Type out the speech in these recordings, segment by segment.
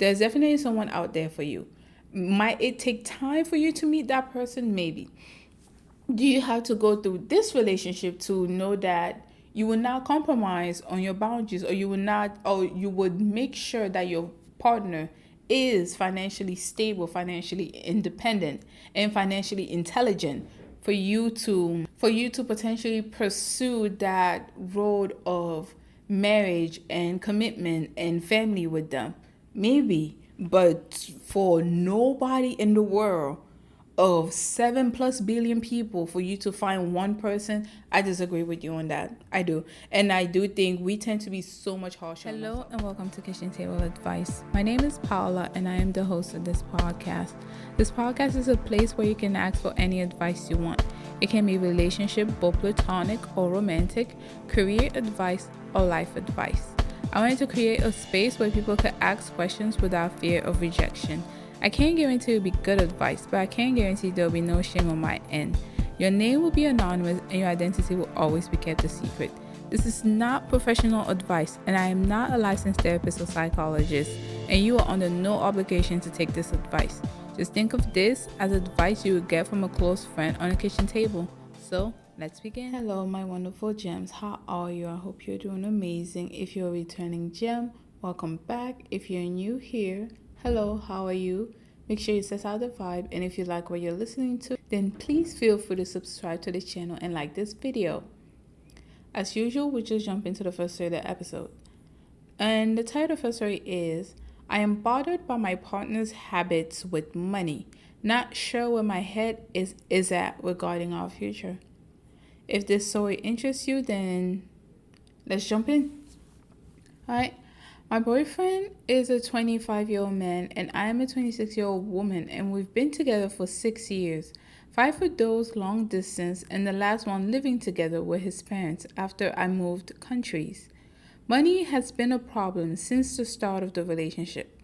There's definitely someone out there for you. Might it take time for you to meet that person? Maybe. Do you have to go through this relationship to know that you will not compromise on your boundaries, or you would make sure that your partner is financially stable, financially independent, and financially intelligent for you to potentially pursue that road of marriage and commitment and family with them? Maybe. But for nobody in the world of 7+ billion people, for you to find one person, I disagree with you on that. I do. And I do think we tend to be so much harsher. Hello and welcome to Kitchen Table Advice. My name is Paula and I am the host of this podcast. This podcast is a place where you can ask for any advice you want. It can be relationship, both platonic or romantic, career advice, or life advice. I wanted to create a space where people could ask questions without fear of rejection. I can't guarantee it'll be good advice, but I can guarantee there'll be no shame on my end. Your name will be anonymous and your identity will always be kept a secret. This is not professional advice, and I am not a licensed therapist or psychologist, and you are under no obligation to take this advice. Just think of this as advice you would get from a close friend on a kitchen table. So, let's begin. Hello, my wonderful gems. How are you? I hope you're doing amazing. If you're a returning gem, welcome back. If you're new here, hello, how are you? Make sure you set out the vibe, and if you like what you're listening to, then please feel free to subscribe to the channel and like this video. As usual, we'll just jump into the first story of the episode. And the title of the story is, I am bothered by my partner's habits with money. Not sure where my head is at regarding our future. If this story interests you, then let's jump in. Alright. My boyfriend is a 25-year-old man and I am a 26-year-old woman, and we've been together for 6 years. 5 of those long distance, and the last one living together with his parents after I moved countries. Money has been a problem since the start of the relationship.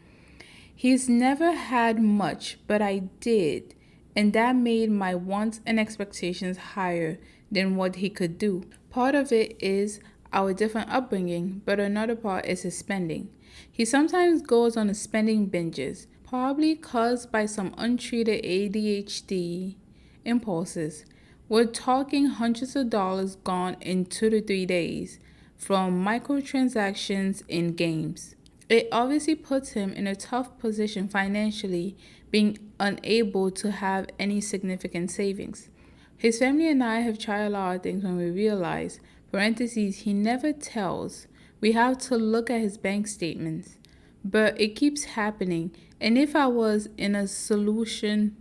He's never had much, but I did, and that made my wants and expectations higher than what he could do. Part of it is our different upbringing, but another part is his spending. He sometimes goes on spending binges, probably caused by some untreated ADHD impulses. We're talking hundreds of dollars gone in 2 to 3 days from microtransactions in games. It obviously puts him in a tough position financially, being unable to have any significant savings. His family and I have tried a lot of things when we realize, parentheses, he never tells. We have to look at his bank statements. But it keeps happening. And if I was in a solution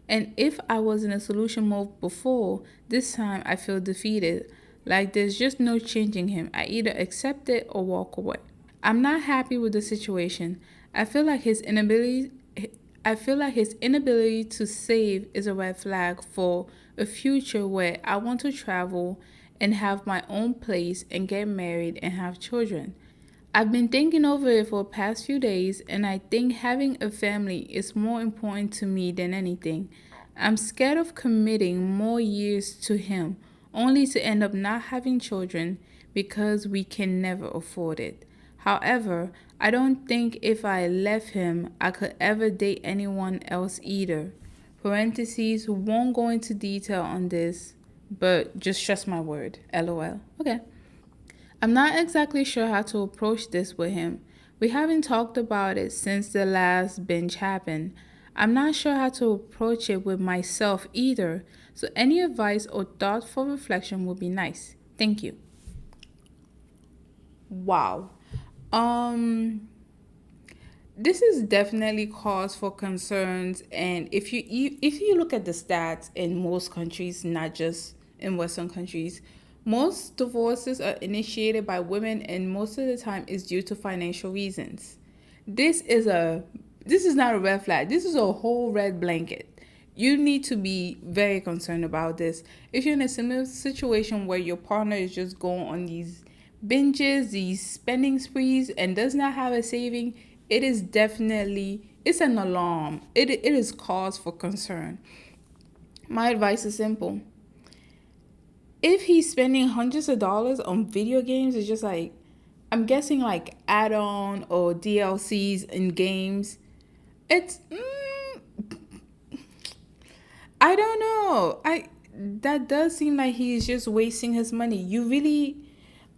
mode before, this time I feel defeated. Like there's just no changing him. I either accept it or walk away. I'm not happy with the situation. I feel like his inability to save is a red flag for a future where I want to travel and have my own place and get married and have children. I've been thinking over it for the past few days, and I think having a family is more important to me than anything. I'm scared of committing more years to him, only to end up not having children because we can never afford it. However, I don't think if I left him, I could ever date anyone else either. Parentheses, won't go into detail on this, but just trust my word. LOL. Okay. I'm not exactly sure how to approach this with him. We haven't talked about it since the last binge happened. I'm not sure how to approach it with myself either, so any advice or thoughtful reflection would be nice. Thank you. Wow. This is definitely cause for concerns, and if you look at the stats in most countries, not just in Western countries, most divorces are initiated by women, and most of the time is due to financial reasons. This is not a red flag. This is a whole red blanket. You need to be very concerned about this. If you're in a similar situation where your partner is just going on these binges, these spending sprees, and does not have a saving, it's an alarm. It is cause for concern. My advice is simple. If he's spending hundreds of dollars on video games, it's just like, I'm guessing like add-on or DLCs in games. It's I don't know. I That does seem like he's just wasting his money. You really,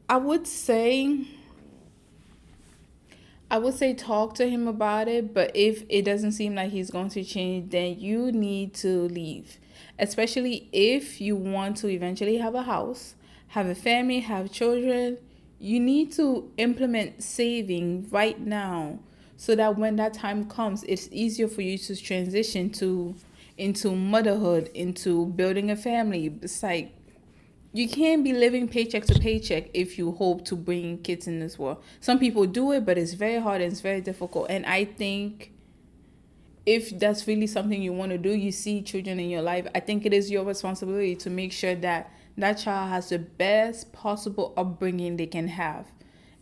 I would say I would say talk to him about it, but if it doesn't seem like he's going to change, then you need to leave. Especially if you want to eventually have a house, have a family, have children, you need to implement saving right now so that when that time comes, it's easier for you to transition to into motherhood, into building a family. It's like you can't be living paycheck to paycheck if you hope to bring kids in this world. Some people do it, but it's very hard and it's very difficult. And I think if that's really something you want to do, you see children in your life, I think it is your responsibility to make sure that that child has the best possible upbringing they can have.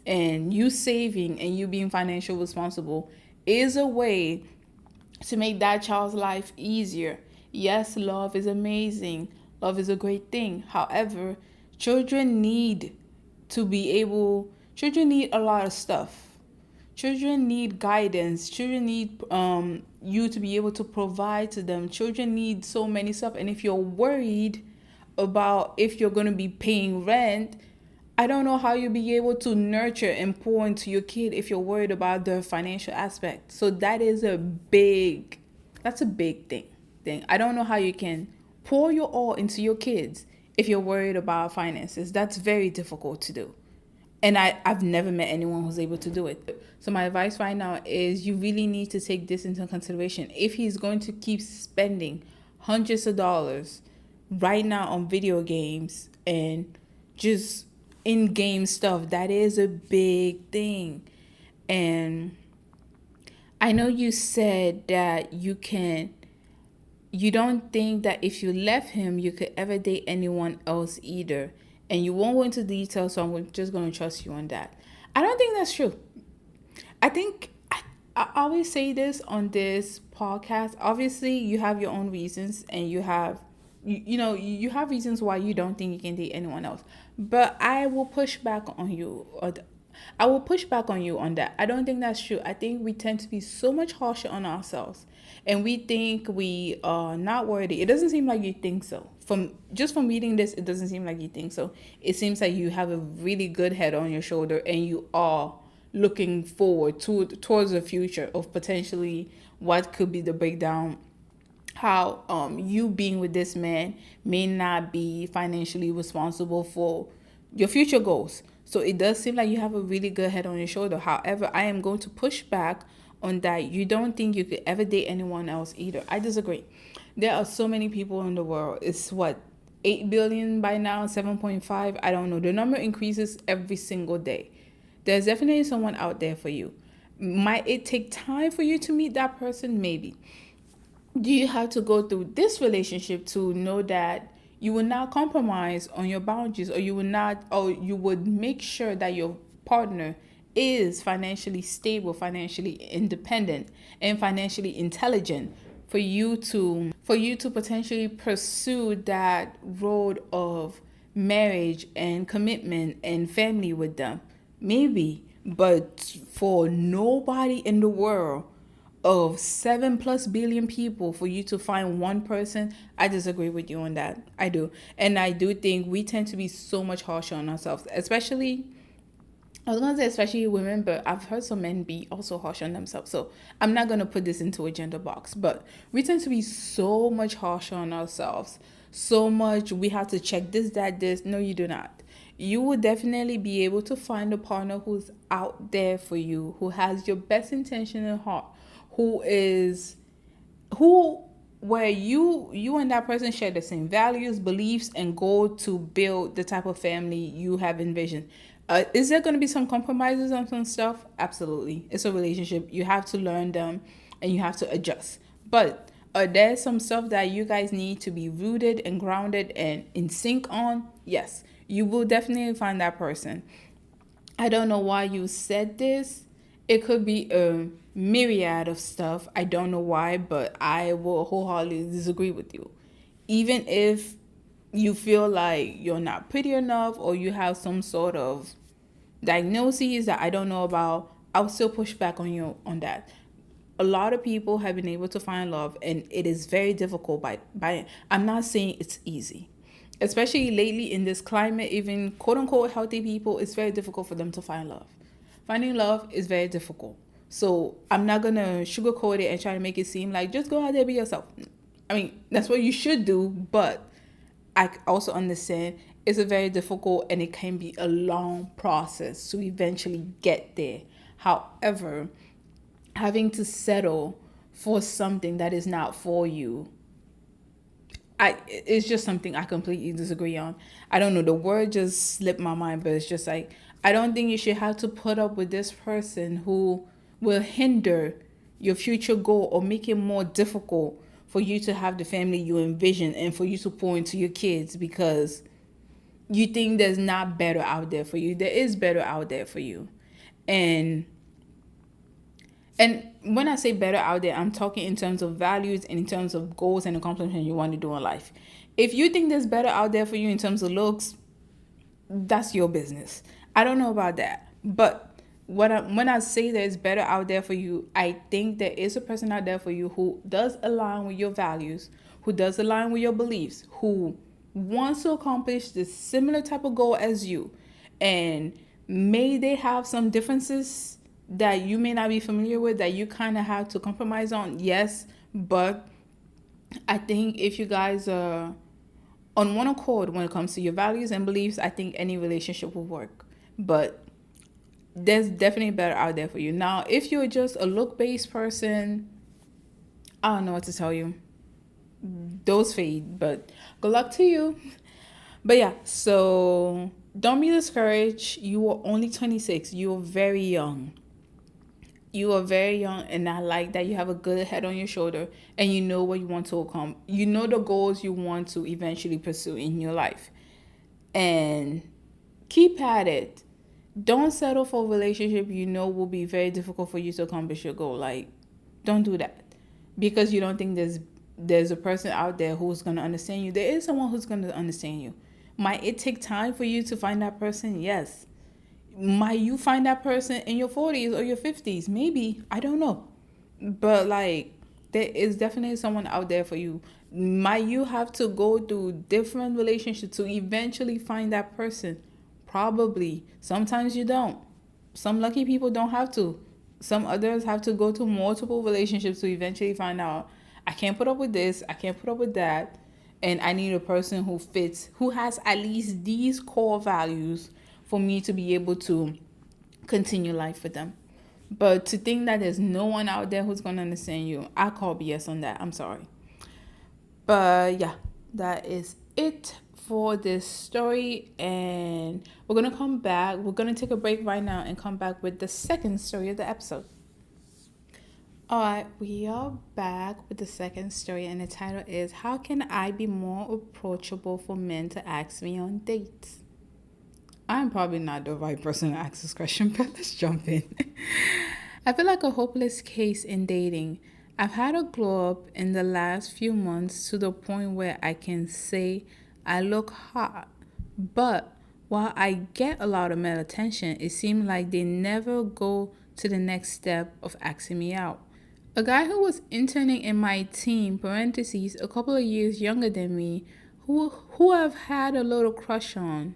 And you saving and you being financially responsible is a way to make that child's life easier. Yes, love is amazing. Love is a great thing. However, children need children need a lot of stuff. Children need guidance. Children need you to be able to provide to them. Children need so many stuff. And if you're worried about if you're going to be paying rent, I don't know how you'll be able to nurture and pour into your kid if you're worried about the financial aspect. So that's a big thing. I don't know how you can pour your all into your kids if you're worried about finances. That's very difficult to do. And I've never met anyone who's able to do it. So my advice right now is you really need to take this into consideration. If he's going to keep spending hundreds of dollars right now on video games and just in-game stuff, that is a big thing. And I know you said that you don't think that if you left him, you could ever date anyone else either. And you won't go into details, so I'm just going to trust you on that. I don't think that's true. I think I always say this on this podcast. Obviously, you have your own reasons, and you have reasons why you don't think you can date anyone else. But I will push back on you. I will push back on you on that. I don't think that's true. I think we tend to be so much harsher on ourselves, and we think we are not worthy. It doesn't seem like you think so. From reading this, it doesn't seem like you think so. It seems like you have a really good head on your shoulder, and you are looking forward towards the future of potentially what could be the breakdown, how you being with this man may not be financially responsible for your future goals. So it does seem like you have a really good head on your shoulder. However, I am going to push back on that. You don't think you could ever date anyone else either. I disagree. There are so many people in the world. It's what, 8 billion by now, 7.5. I don't know. The number increases every single day. There's definitely someone out there for you. Might it take time for you to meet that person? Maybe. Do you have to go through this relationship to know that you will not compromise on your boundaries, or you would make sure that your partner is financially stable, financially independent, and financially intelligent for you to potentially pursue that road of marriage and commitment and family with them? Maybe, but for nobody in the world of 7+ billion people for you to find one person, I disagree with you on that. I do. And I do think we tend to be so much harsher on ourselves, especially, I was going to say especially women, but I've heard some men be also harsh on themselves. So I'm not going to put this into a gender box, but we tend to be so much harsher on ourselves. So much we have to check this, that, this. No, you do not. You will definitely be able to find a partner who's out there for you, who has your best intention in heart, who where you and that person share the same values, beliefs, and goal to build the type of family you have envisioned. Is there going to be some compromises on some stuff? Absolutely. It's a relationship. You have to learn them and you have to adjust. But there's some stuff that you guys need to be rooted and grounded and in sync on. Yes, you will definitely find that person. I don't know why you said this. It could be a myriad of stuff. I don't know why, but I will wholeheartedly disagree with you. Even if you feel like you're not pretty enough, or you have some sort of diagnoses that I don't know about, I'll still push back on you on that. A lot of people have been able to find love, and it is very difficult by I'm not saying it's easy. Especially lately in this climate, even quote unquote healthy people, it's very difficult for them to find love. Finding love is very difficult. So I'm not gonna sugarcoat it and try to make it seem like just go out there be yourself. I mean, that's what you should do, but I also understand it's a very difficult and it can be a long process to eventually get there. However, having to settle for something that is not for you, it's just something I completely disagree on. I don't know, the word just slipped my mind, but it's just like I don't think you should have to put up with this person who will hinder your future goal or make it more difficult for you to have the family you envision and for you to pour into your kids because you think there's not better out there for you. There is better out there for you. And and when I say better out there, I'm talking in terms of values and in terms of goals and accomplishments you want to do in life. If you think there's better out there for you in terms of looks, that's your business. I don't know about that. But when I say there's better out there for you, I think there is a person out there for you who does align with your values, who does align with your beliefs, who wants to accomplish the similar type of goal as you. And may they have some differences that you may not be familiar with that you kind of have to compromise on. Yes, but I think if you guys are on one accord when it comes to your values and beliefs, I think any relationship will work. But there's definitely better out there for you. Now, if you're just a look-based person, I don't know what to tell you. Those fade, but good luck to you. But yeah, so don't be discouraged. You are only 26. You are very young. You are very young, and I like that you have a good head on your shoulder and you know what you want to accomplish. You know the goals you want to eventually pursue in your life. And keep at it. Don't settle for a relationship you know will be very difficult for you to accomplish your goal. Like, don't do that because you don't think there's a person out there who's going to understand you. There is someone who's going to understand you. Might it take time for you to find that person? Yes. Might you find that person in your 40s or your 50s? Maybe. I don't know. But like, there is definitely someone out there for you. Might you have to go through different relationships to eventually find that person? Probably. Sometimes you don't. Some lucky people don't have to. Some others have to go to multiple relationships to eventually find out, I can't put up with this, I can't put up with that, and I need a person who fits, who has at least these core values for me to be able to continue life with them. But to think that there's no one out there who's going to understand you, I call BS on that. I'm sorry. But yeah, that is it for this story. And we're going to come back. We're going to take a break right now and come back with the second story of the episode. All right, we are back with the second story, and the title is How Can I Be More Approachable for Men to Ask Me on Dates? I'm probably not the right person to ask this question, but let's jump in. I feel like a hopeless case in dating. I've had a glow up in the last few months to the point where I can say I look hot. But while I get a lot of male attention, it seems like they never go to the next step of asking me out. A guy who was interning in my team, parentheses, a couple of years younger than me, who I've had a little crush on,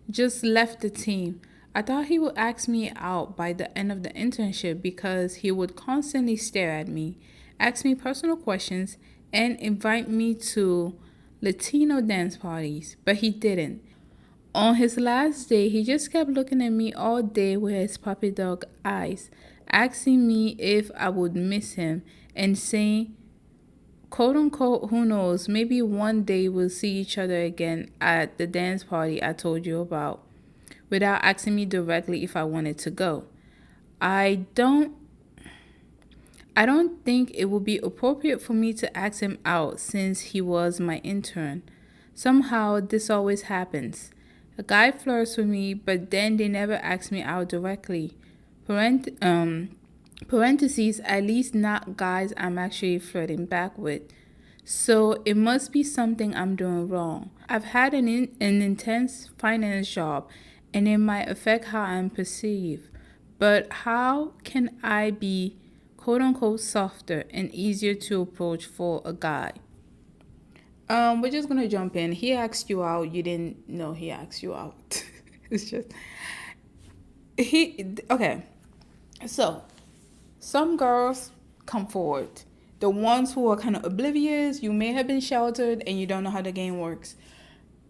just left the team. I thought he would ask me out by the end of the internship because he would constantly stare at me, ask me personal questions, and invite me to Latino dance parties, but he didn't. On his last day, he just kept looking at me all day with his puppy dog eyes, asking me if I would miss him and saying, quote unquote, who knows, maybe one day we'll see each other again at the dance party I told you about, without asking me directly if I wanted to go. I don't think it would be appropriate for me to ask him out since he was my intern. Somehow this always happens. A guy flirts with me, but then they never ask me out directly. Parentheses, at least not guys I'm actually flirting back with. So it must be something I'm doing wrong. I've had an intense finance job, and it might affect how I'm perceived. But how can I be quote unquote softer and easier to approach for a guy? We're just gonna jump in. He asked you out. You didn't know he asked you out. It's just okay. So some girls come forward. The ones who are kind of oblivious, you may have been sheltered and you don't know how the game works.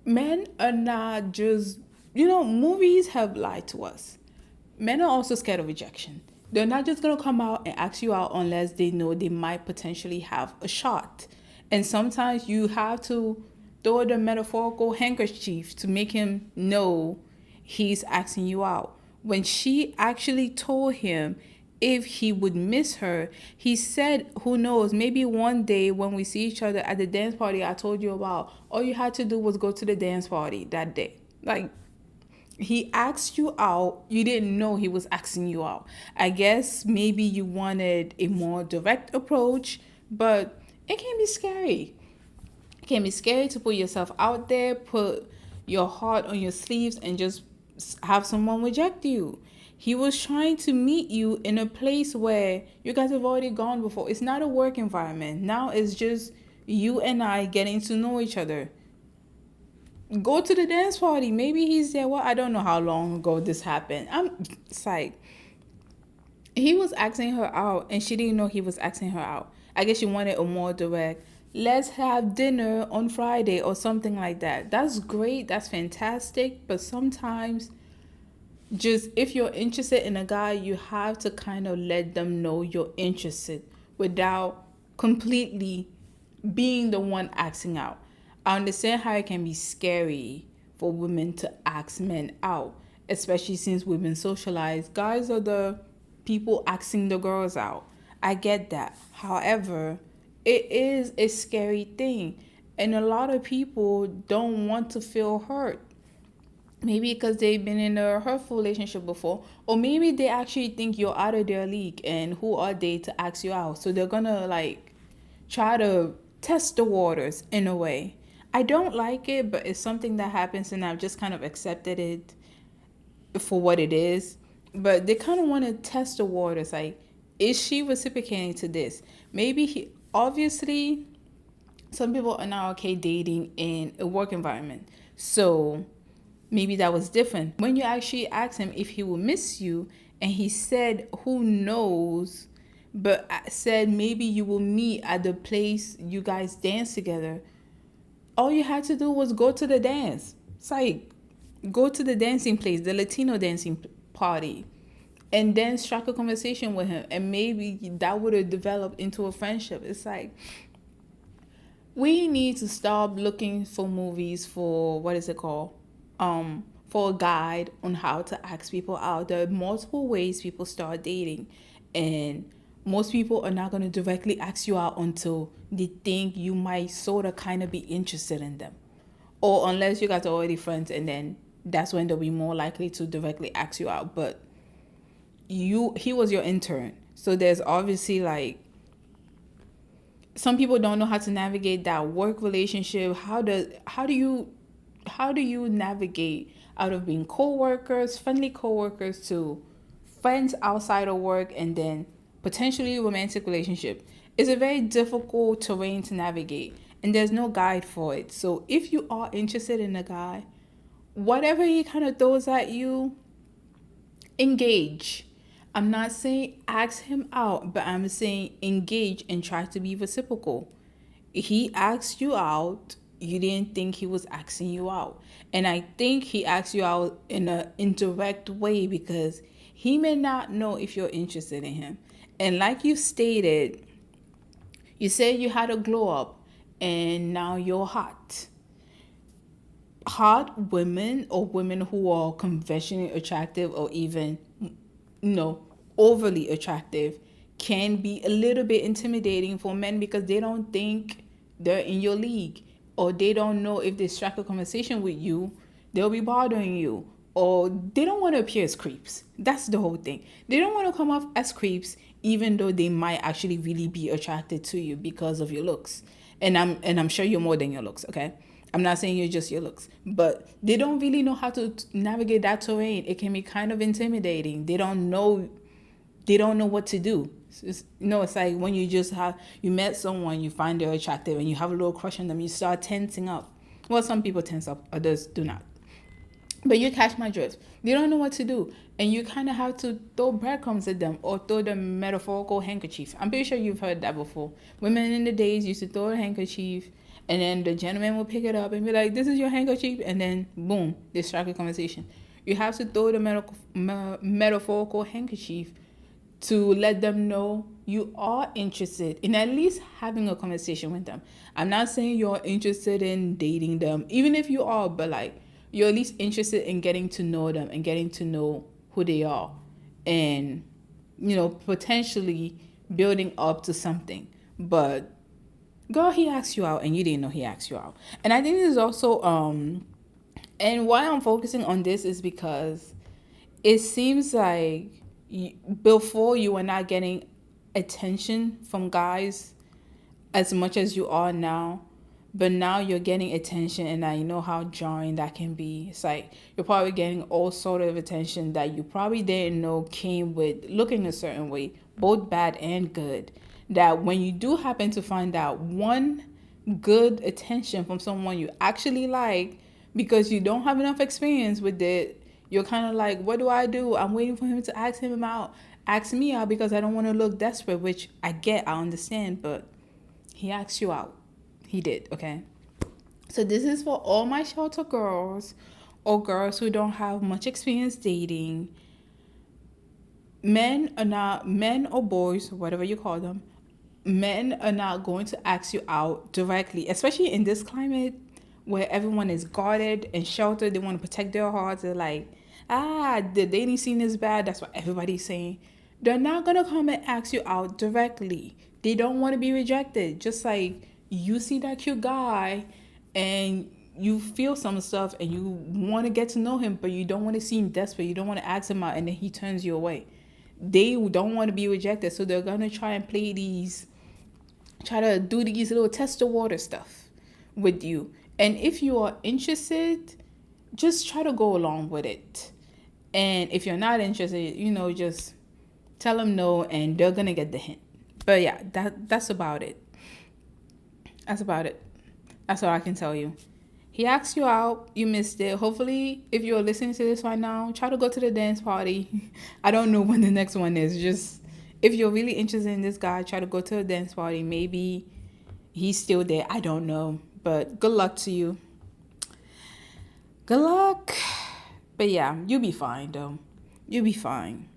Men are not just, movies have lied to us. Men are also scared of rejection. They're not just going to come out and ask you out unless they know they might potentially have a shot. And sometimes you have to throw the metaphorical handkerchief to make him know he's asking you out. When she actually told him if he would miss her, he said, who knows, maybe one day when we see each other at the dance party I told you about, all you had to do was go to the dance party that day. Like, he asked you out, you didn't know he was asking you out. I guess maybe you wanted a more direct approach, but it can be scary. It can be scary to put yourself out there, put your heart on your sleeves, and just have someone reject you. He was trying to meet you in a place where you guys have already gone before. It's not a work environment. Now it's just you and I getting to know each other. Go to the dance party. Maybe he's there. Well, I don't know how long ago this happened. It's like, he was asking her out and she didn't know he was asking her out. I guess she wanted a more direct, let's have dinner on Friday or something like that. That's great. That's fantastic. But sometimes, just if you're interested in a guy, you have to kind of let them know you're interested without completely being the one asking out. I understand how it can be scary for women to ask men out, especially since we've been socialized. Guys are the people asking the girls out. I get that. However, it is a scary thing. And a lot of people don't want to feel hurt. Maybe because they've been in a hurtful relationship before, or maybe they actually think you're out of their league and who are they to ask you out. So they're gonna like try to test the waters in a way. I don't like it, but it's something that happens and I've just kind of accepted it for what it is. But they kind of want to test the waters. Like, is she reciprocating to this? Maybe obviously, some people are not okay dating in a work environment. So maybe that was different. When you actually asked him if he will miss you, and he said, who knows, but said maybe you will meet at the place you guys dance together. All you had to do was go to the dance. It's like, go to the dancing place, the Latino dancing party, and then strike a conversation with him. And maybe that would have developed into a friendship. It's like, we need to stop looking for movies for, what is it called? For a guide on how to ask people out. There are multiple ways people start dating, and most people are not going to directly ask you out until they think you might sort of kind of be interested in them, or unless you guys are already friends, and then that's when they'll be more likely to directly ask you out. But he was your intern, so there's obviously like, some people don't know how to navigate that work relationship. How do you navigate out of being co-workers, friendly co-workers, to friends outside of work, and then potentially romantic relationship? It's a very difficult terrain to navigate, and there's no guide for it. So if you are interested in a guy, whatever he kind of throws at you, engage. I'm not saying ask him out, but I'm saying engage and try to be reciprocal. He asked you out, you didn't think he was asking you out. And I think he asked you out in an indirect way because he may not know if you're interested in him. And like you stated, you said you had a glow up and now you're hot. Hot women, or women who are conventionally attractive, or even, overly attractive, can be a little bit intimidating for men because they don't think they're in your league, or they don't know if they strike a conversation with you, they'll be bothering you, or they don't want to appear as creeps. That's the whole thing. They don't want to come off as creeps, even though they might actually really be attracted to you because of your looks. And I'm sure you're more than your looks, okay? I'm not saying you're just your looks, but they don't really know how to navigate that terrain. It can be kind of intimidating. They don't know what to do. It's like when you met someone, you find they're attractive, and you have a little crush on them, you start tensing up. Well, some people tense up, others do not. But you catch my drift. They don't know what to do. And you kind of have to throw breadcrumbs at them or throw the metaphorical handkerchief. I'm pretty sure you've heard that before. Women in the days used to throw a handkerchief, and then the gentleman will pick it up and be like, "This is your handkerchief." And then, boom, they strike a conversation. You have to throw the metaphorical handkerchief to let them know you are interested in at least having a conversation with them. I'm not saying you're interested in dating them, even if you are, but like you're at least interested in getting to know them and getting to know who they are and, potentially building up to something. But girl, he asked you out and you didn't know he asked you out. And I think this is also, and why I'm focusing on this is because it seems like before you were not getting attention from guys as much as you are now, but now you're getting attention, and I know how jarring that can be. It's like you're probably getting all sort of attention that you probably didn't know came with looking a certain way, both bad and good. That when you do happen to find out one good attention from someone you actually like, because you don't have enough experience with it, you're kind of like, what do I do? I'm waiting for him to ask me out because I don't want to look desperate, which I get, I understand, but he asked you out. He did, okay? So this is for all my shelter girls or girls who don't have much experience dating. Men or boys, whatever you call them, men are not going to ask you out directly, especially in this climate where everyone is guarded and sheltered. They want to protect their hearts. They're like, the dating scene is bad. That's what everybody's saying. They're not going to come and ask you out directly. They don't want to be rejected. Just like you see that cute guy and you feel some stuff and you want to get to know him, but you don't want to seem desperate. You don't want to ask him out and then he turns you away. They don't want to be rejected. So they're going to try to do these little test the water stuff with you. And if you are interested, just try to go along with it. And if you're not interested, just tell them no and they're going to get the hint. But yeah, that's about it. That's about it. That's all I can tell you. He asked you out, you missed it. Hopefully, if you're listening to this right now, try to go to the dance party. I don't know when the next one is. Just if you're really interested in this guy, try to go to a dance party. Maybe he's still there. I don't know. But good luck to you. Good luck. But yeah, you'll be fine though. You'll be fine.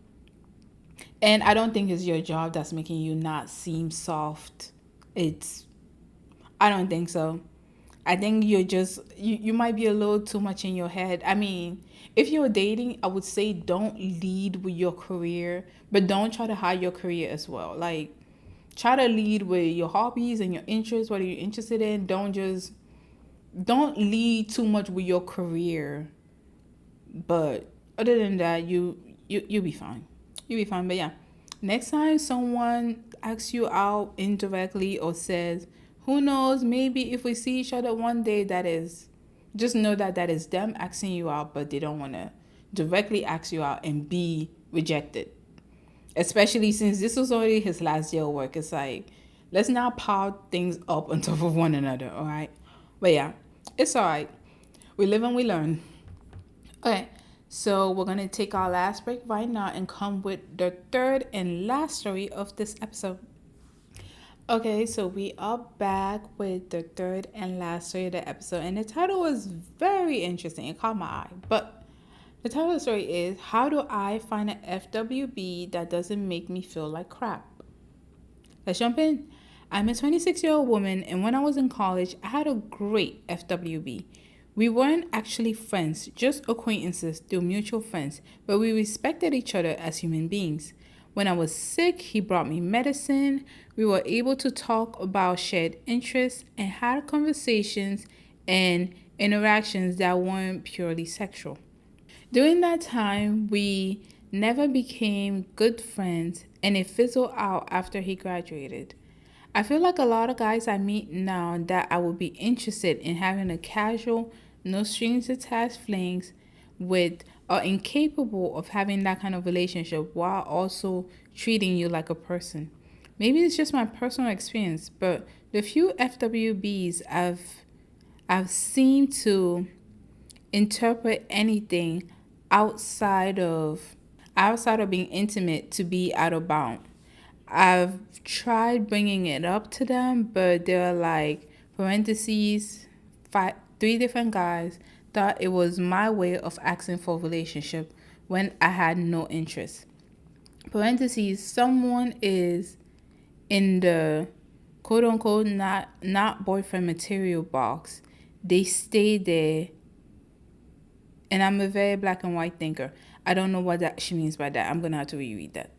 And I don't think it's your job that's making you not seem soft. I don't think so. I think you might be a little too much in your head. I mean, if you're dating, I would say don't lead with your career, but don't try to hide your career as well. Like, try to lead with your hobbies and your interests, what are you interested in. Don't lead too much with your career. But other than that, you'll be fine. You'll be fine. But yeah, next time someone asks you out indirectly or says, who knows, maybe if we see each other one day, just know that is them asking you out, but they don't want to directly ask you out and be rejected. Especially since this was already his last day of work. It's like, let's not pile things up on top of one another, all right? But yeah, it's all right. We live and we learn. Okay, so we're going to take our last break right now and come with the third and last story of this episode. Okay, so we are back with the third and last story of the episode, and the title was very interesting. It caught my eye. But the title of the story is, How Do I Find an FWB That Doesn't Make Me Feel Like Crap? Let's jump in. I'm a 26-year-old woman, and when I was in college, I had a great FWB. We weren't actually friends, just acquaintances through mutual friends, but we respected each other as human beings. When I was sick, he brought me medicine. We were able to talk about shared interests and had conversations and interactions that weren't purely sexual. During that time, we never became good friends, and it fizzled out after he graduated. I feel like a lot of guys I meet now that I would be interested in having a casual, no strings attached flings with are incapable of having that kind of relationship while also treating you like a person. Maybe it's just my personal experience, but the few FWBs I've seemed to interpret anything outside of outside of being intimate to be out of bound. I've tried bringing it up to them, but they're like parentheses, three different guys thought it was my way of asking for a relationship when I had no interest. Parentheses, someone is in the quote unquote not boyfriend material box. They stay there, and I'm a very black and white thinker. I don't know what that she means by that. I'm gonna have to reread that.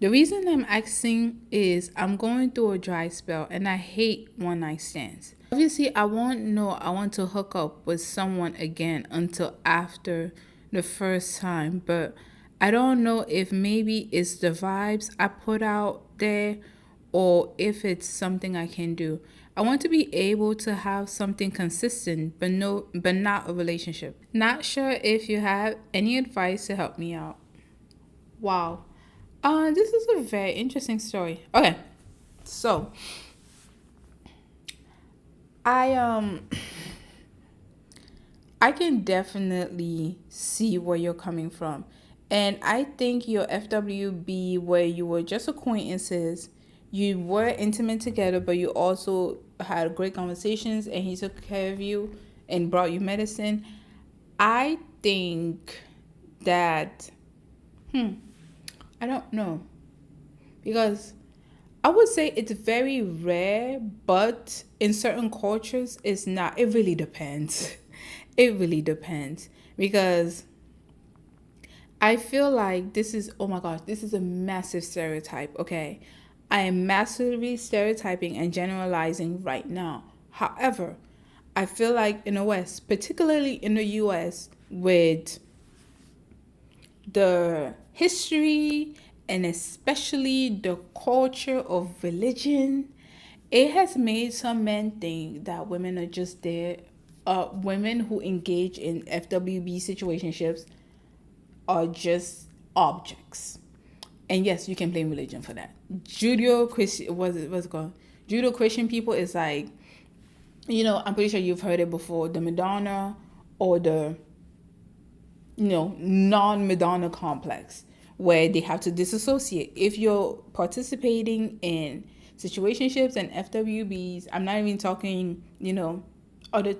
The reason I'm asking is I'm going through a dry spell and I hate one night stands. Obviously, I won't know I want to hook up with someone again until after the first time, but I don't know if maybe it's the vibes I put out there or if it's something I can do. I want to be able to have something consistent, but not a relationship. Not sure if you have any advice to help me out. Wow. This is a very interesting story. Okay. So, I I can definitely see where you're coming from. And I think your FWB, where you were just acquaintances, you were intimate together, but you also had great conversations and he took care of you and brought you medicine. I think that, I don't know. Because I would say it's very rare, but in certain cultures, it's not. It really depends. It really depends. Because I feel like this is, oh my gosh, this is a massive stereotype, okay? I am massively stereotyping and generalizing right now. However, I feel like in the West, particularly in the US, with the history and especially the culture of religion, it has made some men think that women are just there. Women who engage in FWB situationships are just objects. And yes, you can blame religion for that. Judeo-Christian, what's it called? Judeo-Christian people is like, I'm pretty sure you've heard it before, the Madonna or the non-Madonna complex, where they have to disassociate. If you're participating in situationships and FWBs, I'm not even talking, other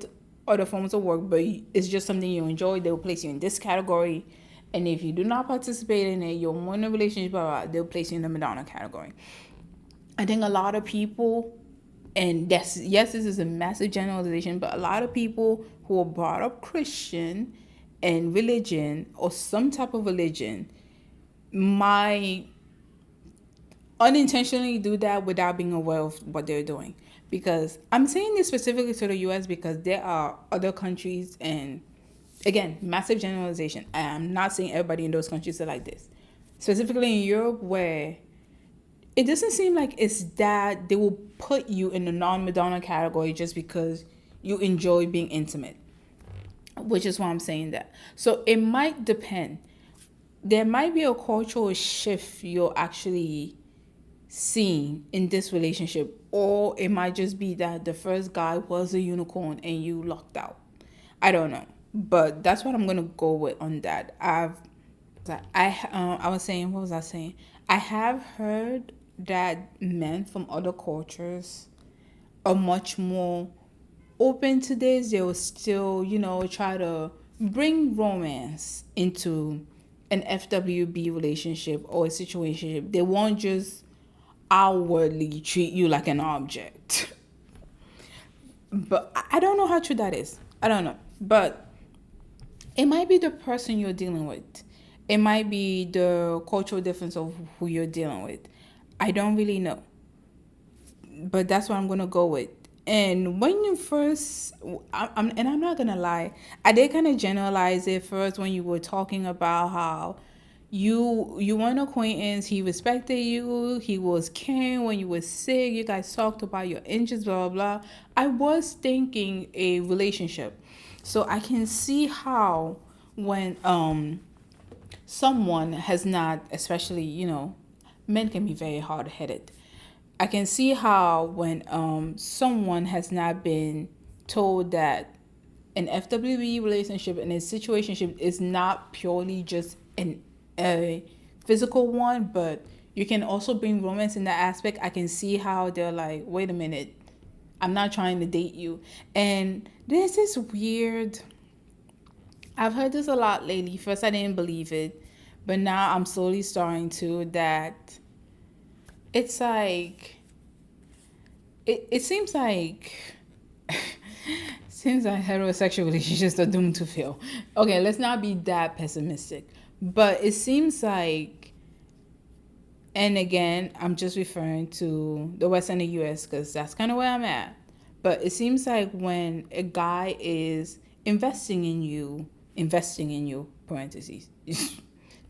other forms of work, but it's just something you enjoy, they will place you in this category. And if you do not participate in it, you're more in a relationship, they'll place you in the Madonna category. I think a lot of people, and yes, this is a massive generalization, but a lot of people who are brought up Christian and religion or some type of religion might unintentionally do that without being aware of what they're doing. Because I'm saying this specifically to the US because there are other countries, and again, massive generalization. I'm not saying everybody in those countries are like this. Specifically in Europe, where it doesn't seem like it's that they will put you in the non-Madonna category just because you enjoy being intimate, which is why I'm saying that. So it might depend. There might be a cultural shift you're actually seeing in this relationship, or it might just be that the first guy was a unicorn and you lucked out. I don't know, but that's what I'm gonna go with on that. I was saying, what was I saying? I have heard that men from other cultures are much more open to this. They will still, try to bring romance into an FWB relationship or a situationship. They won't just outwardly treat you like an object. But I don't know how true that is. I don't know. But it might be the person you're dealing with. It might be the cultural difference of who you're dealing with. I don't really know. But that's what I'm going to go with. And when you first, I'm not going to lie, I did kind of generalize it first when you were talking about how You were an acquaintance. He respected you. He was caring when you were sick. You guys talked about your injuries, blah blah blah. I was thinking a relationship, so I can see how when someone has not, especially men can be very hard headed. I can see how when someone has not been told that an FWB relationship and a situationship is not purely just a physical one, but you can also bring romance in that aspect. I can see how they're like, wait a minute, I'm not trying to date you. And there's this weird, I've heard this a lot lately. First, I didn't believe it, but now I'm slowly starting to, that it's like, it seems like seems like heterosexual relationships are doomed to fail. Okay, let's not be that pessimistic. But it seems like, and again, I'm just referring to the West and the US because that's kind of where I'm at. But it seems like when a guy is investing in you, parentheses,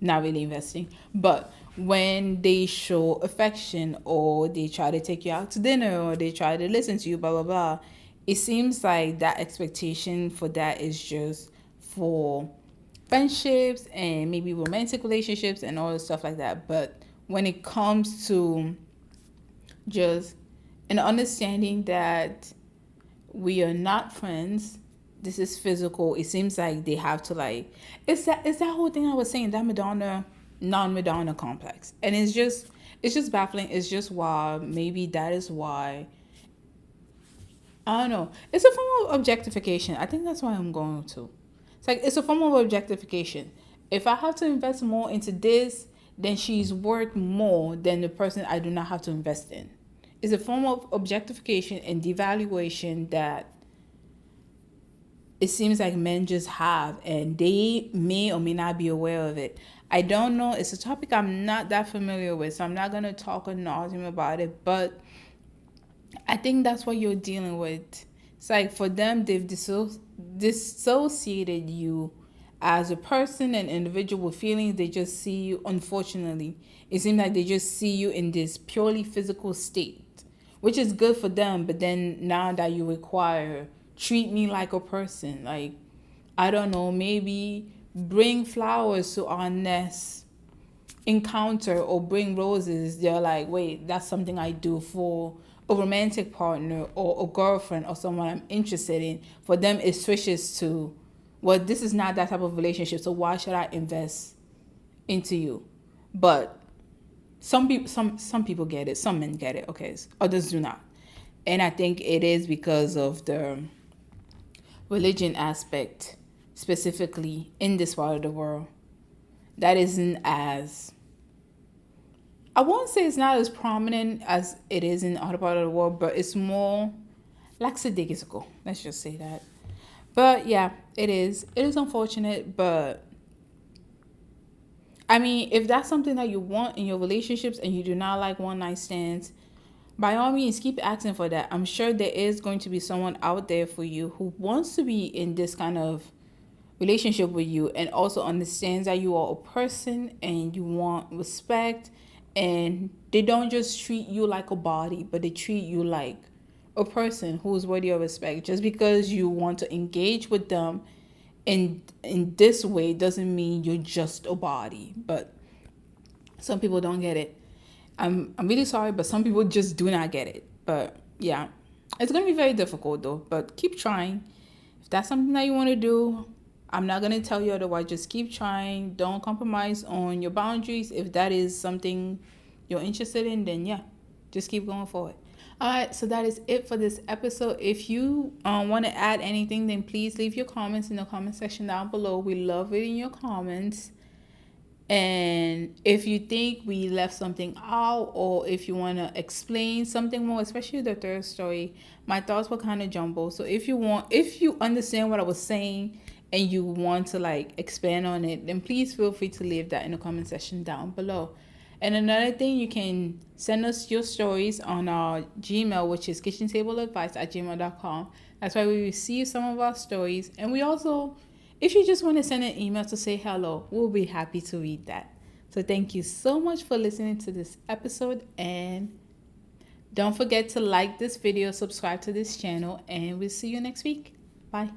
not really investing, but when they show affection or they try to take you out to dinner or they try to listen to you, blah, blah, blah, it seems like that expectation for that is just for friendships and maybe romantic relationships and all the stuff like that. But when it comes to just an understanding that we are not friends, this is physical, it seems like they have to like, it's that whole thing I was saying, that Madonna non-Madonna complex. And it's just baffling. It's just wild. Maybe that is why, I don't know, it's a form of objectification. I think that's why I'm going to, it's like it's a form of objectification. If I have to invest more into this, then she's worth more than the person I do not have to invest in. It's a form of objectification and devaluation that it seems like men just have, and they may or may not be aware of it. I don't know. It's a topic I'm not that familiar with, so I'm not going to talk ad nauseum about it, but I think that's what you're dealing with. It's like for them, they've dissociated you as a person and individual with feelings. They just see you, unfortunately, it seems like they just see you in this purely physical state, which is good for them. But then now that you require, treat me like a person, like, I don't know, maybe bring flowers to our nest encounter or bring roses, they're like, wait, that's something I do for a romantic partner or a girlfriend or someone I'm interested in. For them, it switches to, well, this is not that type of relationship, so why should I invest into you? But some people get it, some men get it, okay, others do not. And I think it is because of the religion aspect, specifically in this part of the world, that isn't as, I won't say it's not as prominent as it is in other part of the world, but it's more lackadaisical. Let's just say that. But yeah, it is. It is unfortunate, but I mean, if that's something that you want in your relationships and you do not like one night stands, by all means, keep asking for that. I'm sure there is going to be someone out there for you who wants to be in this kind of relationship with you and also understands that you are a person and you want respect, and they don't just treat you like a body, but they treat you like a person who is worthy of respect. Just because you want to engage with them in this way doesn't mean you're just a body. But some people don't get it. I'm really sorry, but some people just do not get it. But yeah, it's gonna be very difficult though. But keep trying. If that's something that you want to do, I'm not gonna tell you otherwise. Just keep trying. Don't compromise on your boundaries. If that is something you're interested in, then yeah, just keep going forward. All right, so that is it for this episode. If you want to add anything, then please leave your comments in the comment section down below. We love reading your comments. And if you think we left something out, or if you want to explain something more, especially the third story, my thoughts were kind of jumbled. So if you understand what I was saying and you want to like expand on it, then please feel free to leave that in the comment section down below. And another thing, you can send us your stories on our Gmail, which is kitchentableadvice@gmail.com. That's why we receive some of our stories. And we also, if you just want to send an email to say hello, we'll be happy to read that. So thank you so much for listening to this episode, and don't forget to like this video, subscribe to this channel, and we'll see you next week. Bye.